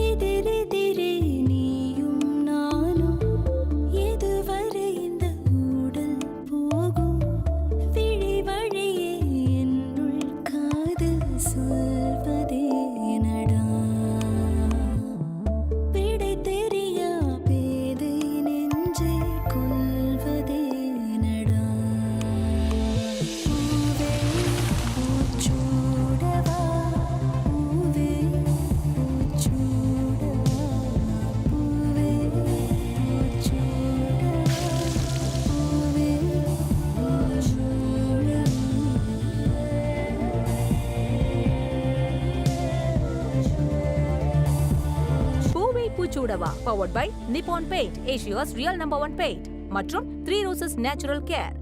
எதிரெதிரே நீயும் நானும் எதுவரை இந்த ஊடல் போகும் விழி வழியே என்னுள் காதல் சொல்வதே நடா விடை தெரியா பேதை நெஞ்சை கொள்வதே நடா பூவே பூச்சூடவா பூவே பூச்சூடவா பூவே Poochudava Poove Poovai Poochudava powered by Nippon paint, Asia's real number 1 paint மற்றும் 3 ரோசஸ் நேச்சுரல் கேர்.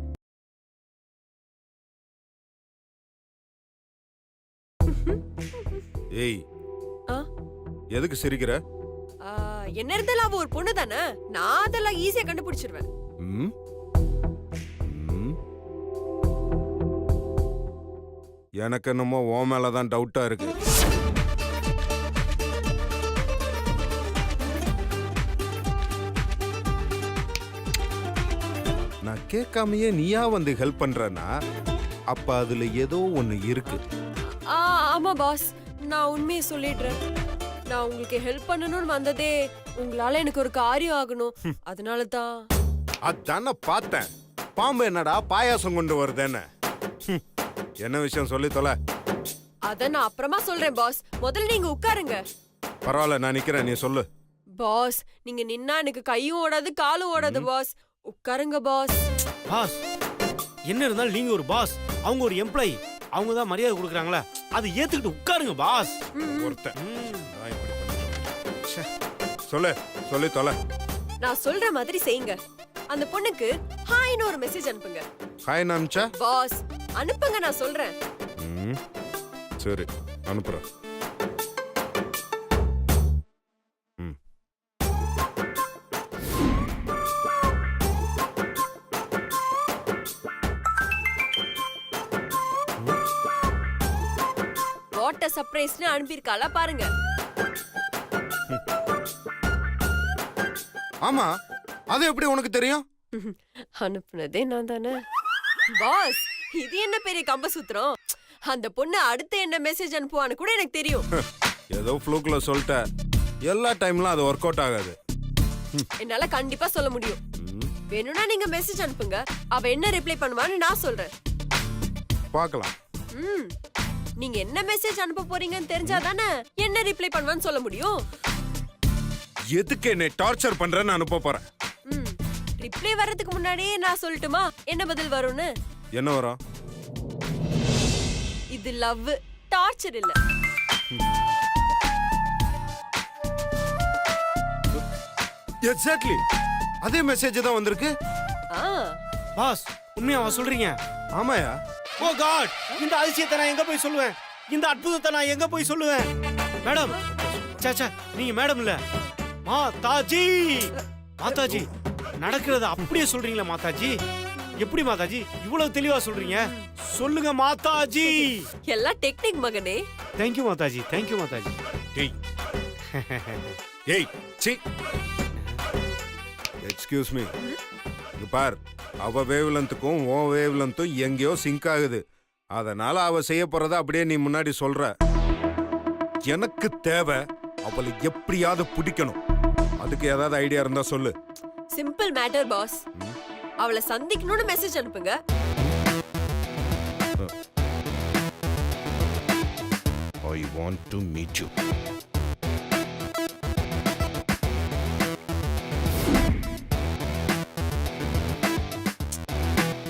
ஏய் ஆ? எதுக்கு சிரிக்கிற? என்ன இருந்தாலும் அவ ஒரு பொண்ணு தானே, நான் அதெல்லாம் ஈஸியா கண்டுபிடிச்சிருவேன். ம்? ம்? எனக்கு என்னமோ உன் மேலதான் டவுட்டா இருக்கு. நான் கேட்காமயே நீயா வந்து ஹெல்ப் பண்றனா அப்ப அதுல ஏதோ ஒண்ணு இருக்கு. ஆமா பாஸ், நான் உண்மையை சொல்லிடுறேன். நான் உங்களுக்கு ஹெல்ப் பண்ணணும்னு வந்ததே உங்களால எனக்கு ஒரு காரியம் ஆகணும், அதனால தான். அதான பார்த்தேன். பாம்பு என்னடா பாயாசம் கொண்டு வருதுன்னு. என்ன விஷயம் சொல்லி தொலை. அத நான் அப்புறமா சொல்றேன் பாஸ், முதல்ல நீங்க உட்காருங்க. பரவாயில்ல, நான் நிக்கிறேன், நீ சொல்லு. பாஸ், நீங்க நின்னா எனக்கு கையும் ஓடாது காலும் ஓடாது பாஸ். உட்காருங்க பாஸ். பாஸ், என்ன இருந்தாலும் நீங்க ஒரு பாஸ், அவங்க ஒரு எம்ப்ளாயி, அவங்க தான் மரியாதை கொடுக்குறாங்களா, அதை ஏத்துக்கிட்டு உட்காருங்க பாஸ். ஒருத்தன் நான் இப்படி பண்ணிட்டேன். ச்சே. சொல்லு, சொல்லி தொலை. நான் சொல்ற மாதிரி செய்யுங்க. அந்த பொண்ணுக்கு ஹாய்னு ஒரு மெசேஜ் அனுப்புங்க. ஹாய் நாமிச்சா. பாஸ் அனுப்புங்க, நான் சொல்றேன். ம், சரி அனுப்புறேன். ம். வாட் அ சர்ப்ரைஸ்னு அனுப்பியிருக்காளா பாருங்க. ஆமா, அது எப்படி உனக்கு தெரியும்? அனுப்புனதே நான் தானே. பாஸ், இது என்ன பெரிய கம்ப சுத்துறோம்? அந்த பொண்ணு அடுத்து என்ன மெசேஜ் அனுப்புவான்னு கூட எனக்கு தெரியும். ஏதோ ஃப்ளூக்ல சொல்லிட்ட. எல்லா டைம்லாம் அது ஒர்க் அவுட் ஆகாது. என்னால கண்டிப்பா சொல்ல முடியும். வேணும்னா நீங்க மெசேஜ் அனுப்புங்க, அவ என்ன ரிப்ளை பண்ணுவான்னு நான் சொல்றேன். பார்க்கலாம். ம், நீங்க என்ன மெசேஜ் அனுப்ப போறீங்கன்னு தெரிஞ்சாதானே என்ன ரிப்ளை பண்ணுவான்னு சொல்ல முடியும். எதுக்கு என்னை டார்ச்சர் பண்றேன்னு அனுப்ப போறேன். ம், ரிப்ளை வர்றதுக்கு முன்னாடியே நான் சொல்லட்டுமா என்ன பதில் வரும்னு? என்ன வரும்? இது லவ், டார்ச்சர் இல்ல. எக்ஸாக்ட்லி அதே மெசேஜ் தான் வந்திருக்கு. ஆ, பாஸ், உண்மையாவா சொல்றீங்க? ஆமாயா. ஓ காட், இந்த அதிசயத்தை நான் எங்க போய் சொல்லுவேன்? இந்த அற்புதத்தை நான் எங்க போய் சொல்லுவேன்? மேடம், சாச்சா, நீங்க மேடம் இல்ல, மாதாஜி. மாதாஜி, நடக்கிறத அப்படியே சொல்றீங்களா மாதாஜி? எப்படி மாதாஜி இவ்வளவு தெளிவா சொல்றீங்க? சொல்லுங்க மாதாஜி. எல்லாம் டெக்னிக் மகனே. Thank you Mataji, thank you Mataji. ஏய் ஏய் சி எக்ஸ்கியூஸ் மீ. இங்க பார், அவ வேவ்லென்த்துக்கும் உன் வேவ்லென்த்தும் எங்கேயோ சிங்க் ஆகுது. அதனால அவ செய்ய போறத அப்படியே நீ முன்னாடி சொல்ற. எனக்கு தேவை அவளை எப்படியாவது பிடிக்கணும். அதுக்கு ஏதாவது ஐடியா இருந்தா சொல்லு. Simple matter boss. அவளை சந்திக்கணும்னு மெசேஜ் அனுப்புங்க. I want to meet you.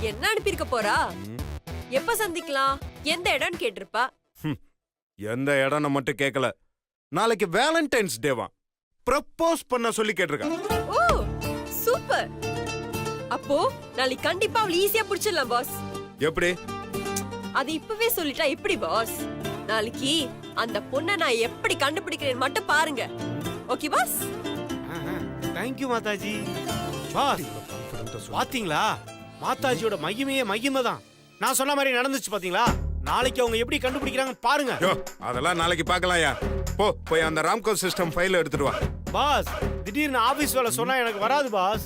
என்ன அனுப்பியிருக்க போறா? எப்ப சந்திக்கலாம், எந்த இடம்னு கேட்டிருப்பா. எந்த இடம்னு மட்டும் கேட்கல, நாளைக்கு வேலண்டைன்ஸ் டேவா, ப்ரப்போஸ் பண்ண சொல்லி கேட்டிருக்கா. ஓ சூப்பர். அப்போ நாளைக்கு கண்டிப்பா அவளை ஈஸியா பிடிச்சிடலாம் பாஸ். எப்படி? அது இப்பவே சொல்லிட்டா எப்படி பாஸ்? நாளைக்கு அந்த பொண்ணை நான் எப்படி கண்டுபிடிக்கிறேன் மட்டும் பாருங்க. Okay boss? தேங்க்யூ மாதாஜி. பாஸ், பாத்தீங்களா, மாதாஜியோட மகிமையே மகிமை தான். நான் சொன்ன மாதிரி நடந்துச்சு பாத்தீங்களா? நாளைக்கு அவங்க எப்படி கண்டுபிடிக்கிறாங்க பாருங்க. அதெல்லாம் நாளைக்கு பார்க்கலாம்யா. போய் அந்த ராம்கோ சிஸ்டம் ஃபைல் எடுத்துட்டு வா. பாஸ் திடீர்னு ஆபீஸ் வேலை சொன்னா எனக்கு வராது பாஸ்.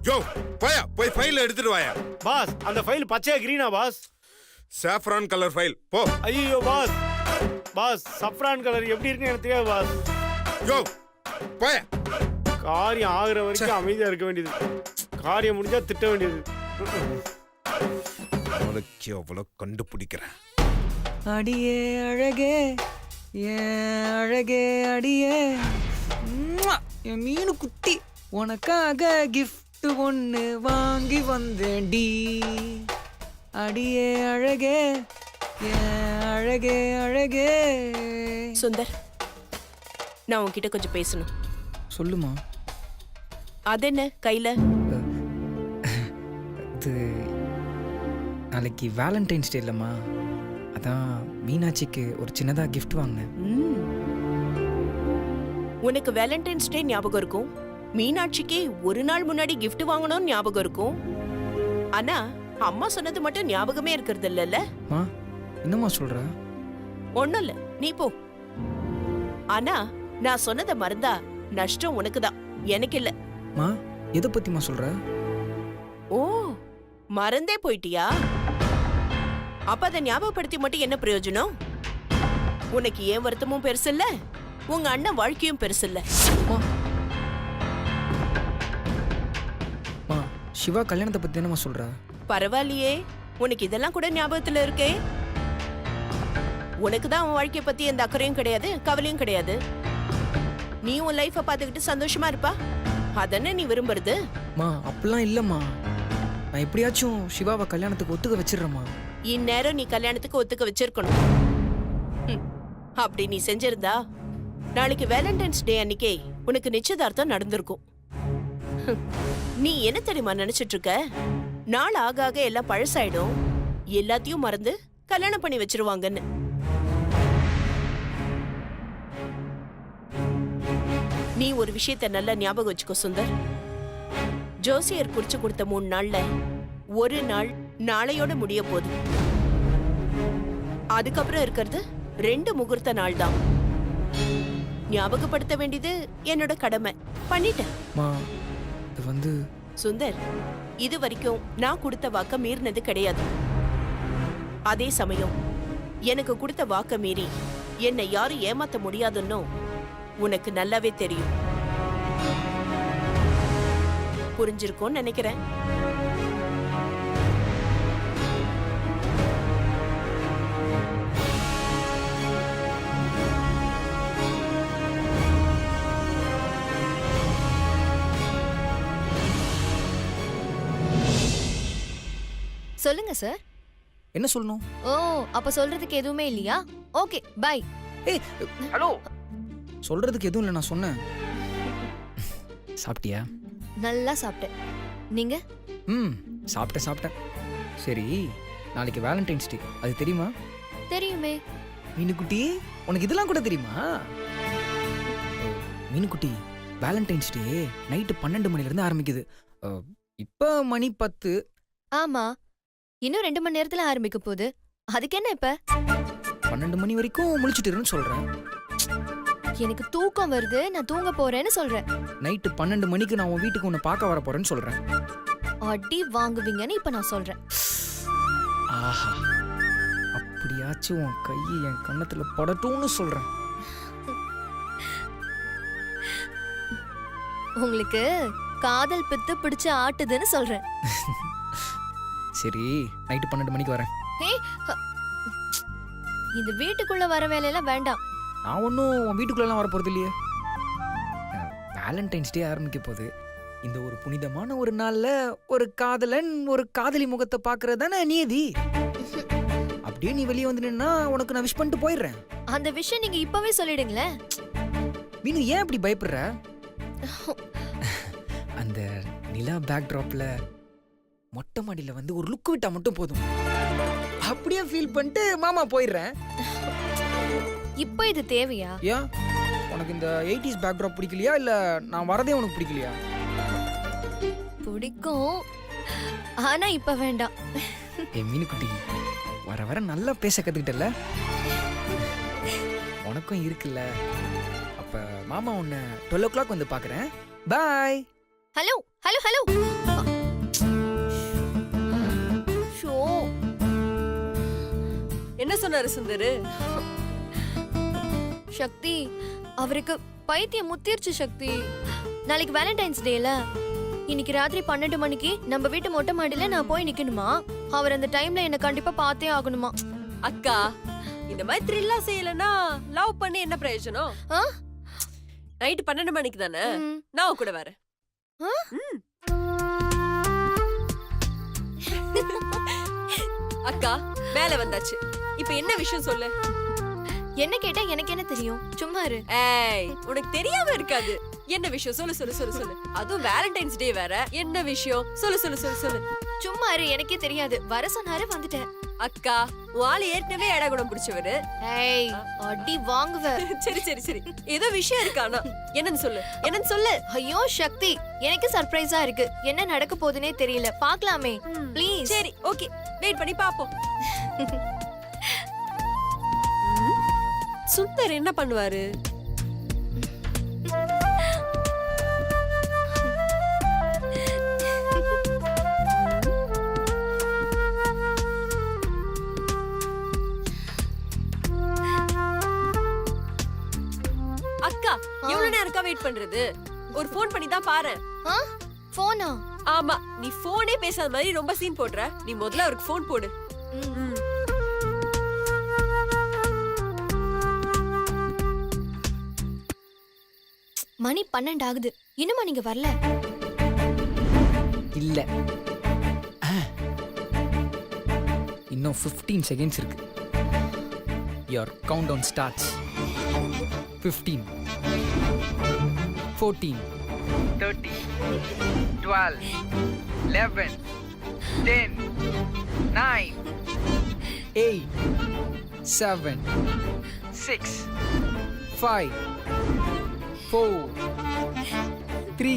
யோ போய் ஃபைல் எடுத்துட்டு வாயா. பாஸ் அந்த ஃபைல் பச்சையா கிரீனா பாஸ்? சாஃப்ரான் கலர் ஃபைல் போ. ஐயோ பாஸ், பாஸ் சஃப்ரான் கலர் எப்படி இருக்குன்னு எனக்கு தெரியாது பாஸ். யோ போயா. காரியம் ஆகுற வரைக்கும் அமைதியா இருக்க வேண்டியது, காரியம் முடிஞ்சா திட்ட வேண்டியது. உனக்கு அவ்வளோ கண்டுபிடிக்கிறேன். அடியே அழகே ஏன் அழகே அடியே ம்மா! என் மீனு குட்டி உனக்காக gift ஒன்று வாங்கி வந்தேன்டி. அடியே அழகே ஏன் அழகே அழகே. சுந்தர், நான் உன்கிட்ட கொஞ்சம் பேசணும். சொல்லுமா. அது என்ன கையில? இது நாளைக்கு வேலண்டைன்ஸ் டே இல்லைம்மா, அதான் மீனாட்சிக்கு ஒரு சின்னதாக gift வாங்கினேன். ம். உனக்கு வேலண்டைன்ஸ் டே ஞாபகம் இருக்கும், மீனாட்சிக்கு ஒரு நாள் முன்னாடி gift வாங்கணும்னு ஞாபகம் இருக்கும். ஆனா அம்மா சொன்னது மட்டும் ஞாபகமே இருக்கிறது இல்லல்ல? மா என்னம்மா சொல்ற? ஒண்ணும் இல்ல, நீ போ. ஆனா நான் சொன்னதை மறந்தா நஷ்டம் உனக்குதான், எனக்கு இல்ல. மா எதை பத்திமா சொல்ற? ஓ, மறந்தே போயிட்டியா? அப்ப அதை ஞாபகப்படுத்தி மட்டும் என்ன பிரயோஜனம்? உனக்கு ஏன் வருத்தமும் பெருசு இல்ல, உங்க அண்ணன் வாழ்க்கையும் பெருசு இல்ல. மா மா சிவா கல்யாணத்தை பத்தி என்னம்மா சொல்ற? பரவாயில்லையே, உனக்கு இதெல்லாம் கூட ஞாபகத்துல இருக்கே. உனக்கு தான் உன் வாழ்க்கைய பத்தி எந்த அக்கறையும் கிடையாது, கவலையும் கிடையாது. நீ உன் லைஃப பாத்துக்கிட்டு சந்தோஷமா இருப்பா, அதென்ன நீ விரும்புறது? மா அப்படிலாம் இல்லம்மா, நான் எப்படியாச்சும் சிவாவை கல்யாணத்துக்கு ஒத்துக்க வச்சிடுறேம்மா. இந்நேரம் நீ கல்யாணத்துக்கு ஒத்துக்க வச்சிருக்கணும். ம், அப்படி நீ செஞ்சிருந்தா நாளைக்கு வேலண்டைன்ஸ் டே அன்னைக்கே உனக்கு நிச்சயதார்த்தம் நடந்திருக்கும். ஹம், நீ என்ன தெரியுமா நினைச்சிட்டு இருக்க? நாள் ஆக ஆக எல்லாம் பழசாயிடும், எல்லாத்தையும் மறந்து கல்யாணம் பண்ணி வச்சிருவாங்கன்னு. நீ ஒரு விஷயத்த நல்லா ஞாபகம் வச்சுக்கோ சுந்தர். ஜோசியர் குறிச்சு கொடுத்த 3 நாள்ல ஒரு நாள் நாளையோட முடிய போகுது. அதுக்கப்புறம் இருக்கிறது 2 முகூர்த்த நாள் தான். ஞாபகப்படுத்த வேண்டியது என்னோட கடமை, பண்ணிட்டேன். மா இது வந்து சுந்தர், இது வரைக்கும் நான் கொடுத்த வாக்க மீறினது கிடையாது. அதே சமயம் எனக்கு கொடுத்த வாக்க மீறி என்னை யாரும் ஏமாத்த முடியாதுன்னு உனக்கு நல்லாவே தெரியும். புரிஞ்சிருக்கும்னு நினைக்கிறேன். சொல்லுங்க சார். என்ன சொல்லணும்? ஓ, அப்ப சொல்றதுக்கு எதுவுமே இல்லையா? Okay, by. ஏய் ஹலோ, சொல்றதுக்கு எதுவும் இல்லை, நான் சொன்னேன். சாப்பிட்டியா? நல்லா சாப்பிட்டேன். நீங்க? ம் சாப்பிட்டேன். சரி, நாளைக்கு வேலண்டைன்ஸ் டே, அது தெரியுமா? தெரியுமே. மீனுக்குட்டி, உனக்கு இதெல்லாம் கூட தெரியுமா? மீனுக்குட்டி, வேலண்டைன்ஸ் டே நைட்டு 12 மணிலேருந்து ஆரம்பிக்குது. இப்போ மணி 10. ஆமா, இன்னும் 2 மணி நேரத்துல ஆரம்பிக்க போகுது. அதுக்கு என்ன இப்ப? 12 மணி வரைக்கும் முழிச்சிட்டு இருன்னு சொல்றேன். எனக்கு தூக்கம் வருது, நான் தூங்க போறேன்னு சொல்றேன். நைட்டு 12 மணிக்கு நான் உன் வீட்டுக்கு உன்னை பார்க்க வர போறேன்னு சொல்றேன். அடி வாங்குவீங்கன்னு இப்ப நான் சொல்றேன். ஆஹா, அப்படியாச்சும் உன் கையை என் கன்னத்துல படட்டும்னு சொல்றேன். உங்களுக்கு காதல் பித்து பிடிச்சு ஆட்டுதுன்னு சொல்றேன். சரி, நைட்டு 12 மணிக்கு வரேன். ஏய், இந்த வீட்டுக்குள்ள வர வேலையெல்லாம் வேண்டாம். நான் ஒன்றும் உன் வீட்டுக்குள்ளெல்லாம் வர போகிறது இல்லையே. வேலண்டைன்ஸ் டே ஆரம்பிக்க போகுது. இந்த ஒரு புனிதமான ஒரு நாளில் ஒரு காதலன் ஒரு காதலி முகத்தை பார்க்கறது தானே நீதி. அப்படியே நீ வெளியே வந்து நின்னா உனக்கு நான் விஷ் பண்ணிட்டு போயிடுறேன். அந்த விஷயம் நீங்க இப்பவே சொல்லிடுங்களேன். மீனு, ஏன் அப்படி பயப்படுற? அந்த நிலா பேக் ட்ராப்ல மொட்டை மாடியில் வந்து ஒரு லுக் விட்டா மட்டும் போதும், அப்படியே ஃபீல் பண்ணிட்டு மாமா போயிடுறேன். இப்ப இது தேவையா? ஏன், உனக்கு இந்த 80s பேக் ட்ராப் பிடிக்கலையா, இல்ல நான் வரதே உனக்கு பிடிக்கலையா? பிடிக்கும், ஆனா இப்ப வேண்டாம். ஏ மீனுக்குட்டி, வர வர நல்லா பேச கத்துக்கிட்டல. உனக்கும் இருக்குல்ல. அப்ப மாமா உன்னை 12 o'clock வந்து பார்க்குறேன். Bye. Hello hello hello. Show. என்ன சொன்னாரு சுந்தரு? சக்தி, அவருக்கு பைத்தியம் முத்திருச்சு சக்தி. நாளைக்கு வேலண்டைன்ஸ் டேல. இன்னைக்கு ராத்திரி 12 மணிக்கு நம்ம வீட்டு மொட்டை மாடியில நான் போய் நிக்கணுமா? அவர் அந்த டைம்ல என்ன கண்டிப்பா பார்த்தே ஆகணுமா? அக்கா, இந்த மாதிரி த்ரில்லா செய்யலனா லவ் பண்ணி என்ன பிரயோஜனம்? ஆ? நைட் 12 மணிக்கு தானே, ம். நான் உன் கூட வரேன். ஆ? ம். அக்கா, மேல வந்தாச்சு. இப்ப என்ன விஷயம் சொல்லு. என்ன கேட்டா எனக்கு என்ன தெரியும்? சும்மா இரு. ஏய், உனக்கு தெரியாம இருக்காது. என்ன விஷயம் சொல்லு சொல்லு சொல்லு சொல்லு. அதுவும் வேலண்டைன்ஸ் டே வேற. என்ன விஷயம் சொல்லு சொல்லு சொல்லு சொல்லு. சும்மா இரு, எனக்கே தெரியாது. வர சொன்னாரு, வந்துட்டேன். அக்கா, உன் ஆளு ஏற்கனவே எடகுடம் பிடிச்சவரு. ஏய், அடி வாங்குவ. சரி சரி சரி, ஏதோ விஷயம் இருக்கு. ஆனா என்னன்னு சொல்லு, என்னன்னு சொல்லு. ஐயோ சக்தி, எனக்கு சர்ப்ரைஸா இருக்கு. என்ன நடக்க போகுதுனே தெரியல. பார்க்கலாமே ப்ளீஸ். சரி, ஓகே, வெயிட் பண்ணி பாப்போம். சுந்தர் என்ன பண்ணுவாரு? அக்கா, எவ்வளவு நேரம் வெயிட் பண்றது? ஒரு ஃபோன் பண்ணி தான் பாரு. போனா? ஆமா, நீ போனே பேசாத மாதிரி ரொம்ப சீன் போடுற. நீ முதல்ல அவருக்கு ஃபோன் போடு. மணி 12 ஆகுது. இன்னுமா நீங்க வரல? இல்ல, இன்னும் 15 seconds இருக்கு. Your countdown starts. 15, 14, 13, 12, 11, 10, 9, 8, 7, 6, 5, 4, 3,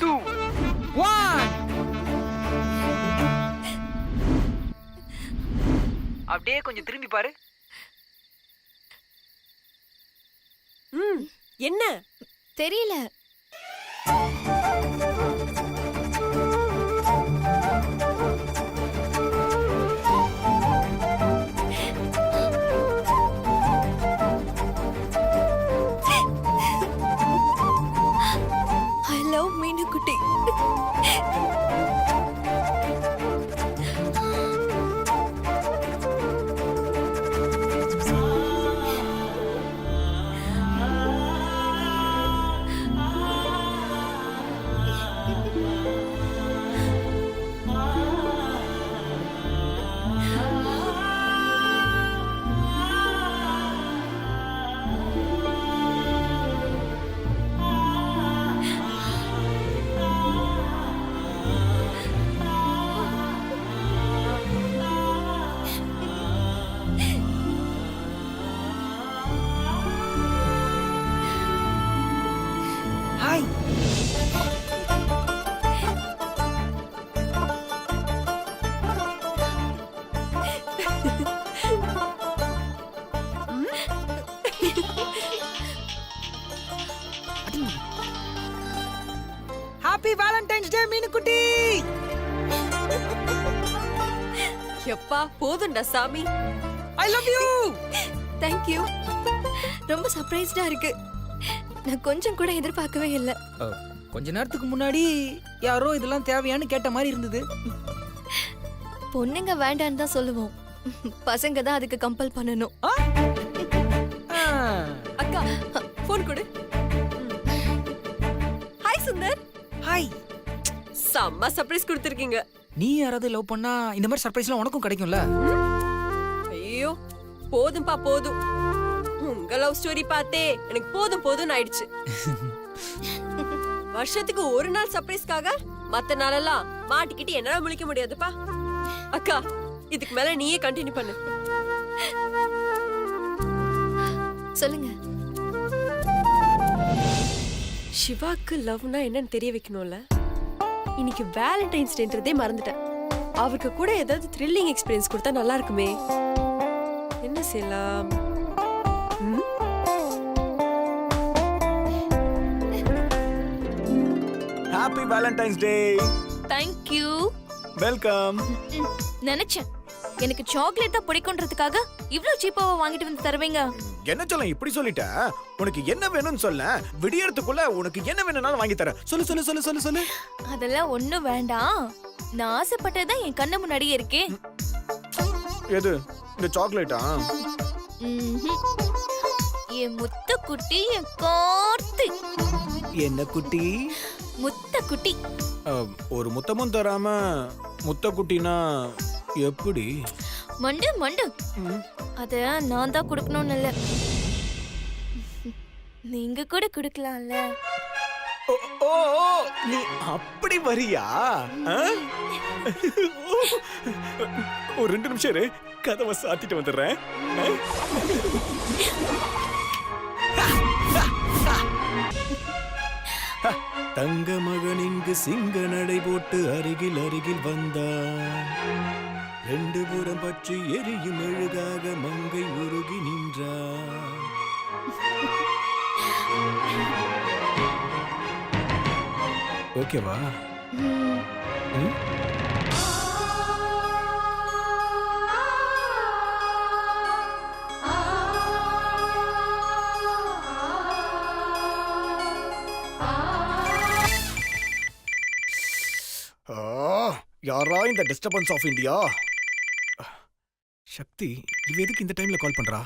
2, 1. அப்படியே கொஞ்சம் திரும்பி பாரு. என்ன தெரியல. ஐ லவ் மீனு குட்டி. ஹாய். ஹாப்பி வேலண்டைன்ஸ் டே மீனு குட்டி. எப்பா போதும்டா சாமி. I love you. Thank you. ரொம்ப சர்ப்ரைஸ்டா இருக்கு. நான் கொஞ்சம் கூட எதிர்பார்க்கவே இல்ல. கொஞ்ச நேரத்துக்கு முன்னாடி யாரோ இதெல்லாம் தேவையான்னு கேட்ட மாதிரி இருந்தது. பொண்ணுங்க வேண்டான்னு தான் சொல்லுவோம். பசங்க தான் அதுக்கு கம்பல் பண்ணணும். அக்கா, போன் கொடு. ஹாய் சுந்தர். ஹாய். செம்ம சர்ப்ரைஸ் கொடுத்திருக்கீங்க. நீ யாராவது லவ் பண்ணா இந்த மாதிரி சர்ப்ரைஸ்லாம் உனக்கும் கிடைக்கும்ல? ஐயோ, போதும்பா போதும். உங்க லவ் ஸ்டோரி பார்த்தே எனக்கு போதும் போதும்னு ஆயிடுச்சு. வருஷத்துக்கு ஒரு நாள் சர்ப்ரைஸ்க்காக மத்த நாளெல்லாம் மாட்டிக்கிட்டு என்னால முழிக்க முடியாதுப்பா. அக்கா, இதுக்கு மேல நீயே கண்டினியூ பண்ணு. சொல்லுங்க. சிவாக்கு லவ்னா என்னன்னு தெரிய வைக்கணும்ல. இன்னைக்கு வேலண்டைன்ஸ் டேன்றதே மறந்துட்டேன். அவருக்கு கூட ஏதாவது த்ரில்லிங் எக்ஸ்பீரியன்ஸ் கொடுத்தா நல்லா இருக்குமே. என்ன செய்யலாம்? Happy Valentine's day. Thank you. Welcome. நினைச்சேன் எனக்கு சாக்லேட் தான் பிடிக்கும்ன்றதுக்காக இவ்ளோ சீப்பாவா வாங்கிட்டு வந்து தருவீங்க. என்ன சொல்ல இப்படி சொல்லிட்ட? உனக்கு என்ன வேணும்னு சொல்ல, விடியறதுக்குள்ள உனக்கு என்ன வேணும்னாலும் வாங்கி தரேன். சொல்லு சொல்லு சொல்லு சொல்லு சொல்லு. அதெல்லாம் ஒண்ணும் வேண்டாம். நான் ஆசைப்பட்டதான் என் கண்ணு முன்னாடியே இருக்கே. எது? இந்த சாக்லேட்டா? என் முத்த குட்டி, என் கார்த்தி. என்ன குட்டி? முத்த குட்டி. ஒரு முத்தமும் தராம முத்த குட்டினா எப்படி? மண்டு மண்டு. அத நான் தான் கொடுக்கணும்னு இல்ல, நீங்க கூட கொடுக்கலாம்ல. ஓ ஓ, நீ அப்படி வரியா? ஒரு 2 நிமிஷம் இரு, கதவை சாத்திட்டு வந்துடுறேன். தங்க மகன் இங்கு சிங்க நடை போட்டு அருகில் அருகில் வந்தான். 2 புறம் பற்றி எரியும் மெழுகாக மங்கை உருகி நின்றான். ஓகேவா? யாரா இந்த டிஸ்டர்பன்ஸ் ஆஃப் இந்தியா? சக்தி, இவ எதுக்கு இந்த டைம்ல கால் பண்றா?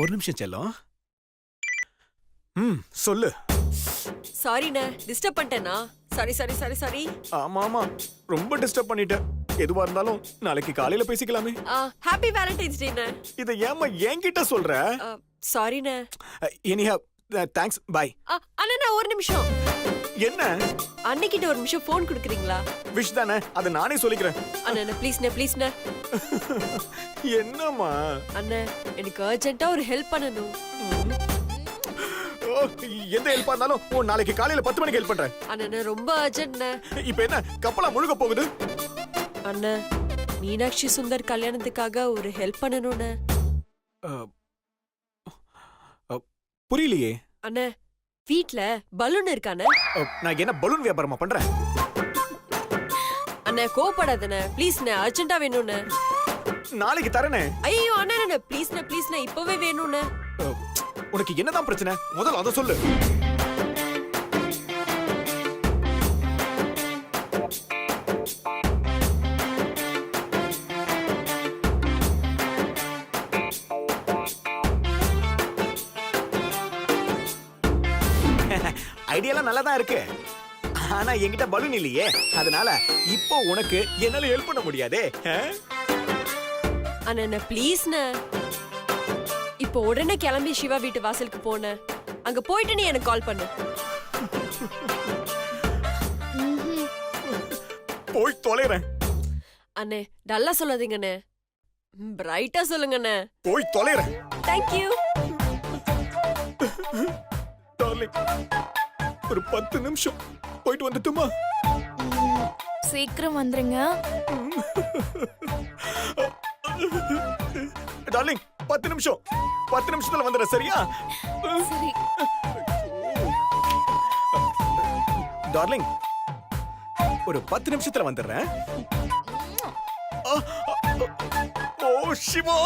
ஒரு நிமிஷம் செல்லம். சொல்லு. சாரிண்ணே, டிஸ்டர்ப் பண்ணிட்டேனா? Sorry sorry sorry sorry. ஆமா ஆமா, ரொம்ப டிஸ்டர்ப் பண்ணிட்டேன். எதுவா இருந்தாலும் நாளைக்கு காலையில பேசிக்கலாமே. Happy Valentine's டேண்ணே. இத ஏமா என்கிட்ட சொல்ற? சாரிண்ணே. எனிஹா, தேங்க்ஸ், பை. அண்ணா ஒரு நிமிஷம். என்ன? அன்னைக்கிட்ட ஒரு நிமிஷம் போன் கொடுக்குறீங்களா? விஷ் தானே, அதை நானே சொல்லிக்கிறேன். அண்ணா ப்ளீஸ்ண்ணே ப்ளீஸ்ண்ணே. என்னம்மா? அண்ணா எனக்கு அர்ஜென்ட்டா ஒரு ஹெல்ப் பண்ணணும். எந்த ஹெல்ப்பா இருந்தாலும் நாளைக்கு காலையில 10 மணிக்கு ஹெல்ப் பண்றேன். அண்ணா ரொம்ப அர்ஜென்ட்ண்ணே. இப்போ என்ன கப்பலா முழுக போகுது? அண்ணா மீனாட்சி சுந்தர் கல்யாணத்துக்காக ஒரு ஹெல்ப் பண்ணணும்ண்ணே. புரியலையே. அண்ணா வீட்ல பலூன் இருக்கானே. நான் என்ன பலூன் வியாபாரமா பண்றேன்? அண்ணா கோபப்படாதண்ணே, ப்ளீஸ்ண்ணே, அர்ஜென்ட்டா வேணும்ண்ணே. நாளைக்கு தரேனே. ஐயோ அண்ணா ப்ளீஸ்ண்ணே ப்ளீஸ்ண்ணே, இப்பவே வேணும்ண்ணே. உனக்கு என்னதான் பிரச்சனை? முதல்ல அதை சொல்லு. ஐடியாலாம் நல்லா தான் இருக்கு, ஆனா என்கிட்ட பலூன் இல்லையே. அதனால இப்போ உனக்கு என்னால ஹெல்ப் பண்ண முடியாதே. அண்ணா ப்ளீஸ்ண்ணே, இப்போ உடனே கிளம்பி சிவா வீட்டு வாசலுக்கு போனேன். அங்க போயிட்டு நீ எனக்கு கால் பண்ணு. போய் தொலைறேன். அண்ணே டல்லா சொல்லாதீங்கண்ணே, பிரைட்டா சொல்லுங்கண்ணே. போய் தொலைறேன். Thank you darling. ஒரு 10 நிமிஷம் போயிட்டு வந்துட்டுமா? சீக்கிரம் வந்துருங்க டார்லிங். 10 நிமிஷம், 10 நிமிஷத்துல வந்துடுற, சரியா? சரி. டார்லிங், ஒரு 10 நிமிஷத்துல வந்துடுறேன். ஓ சிவா!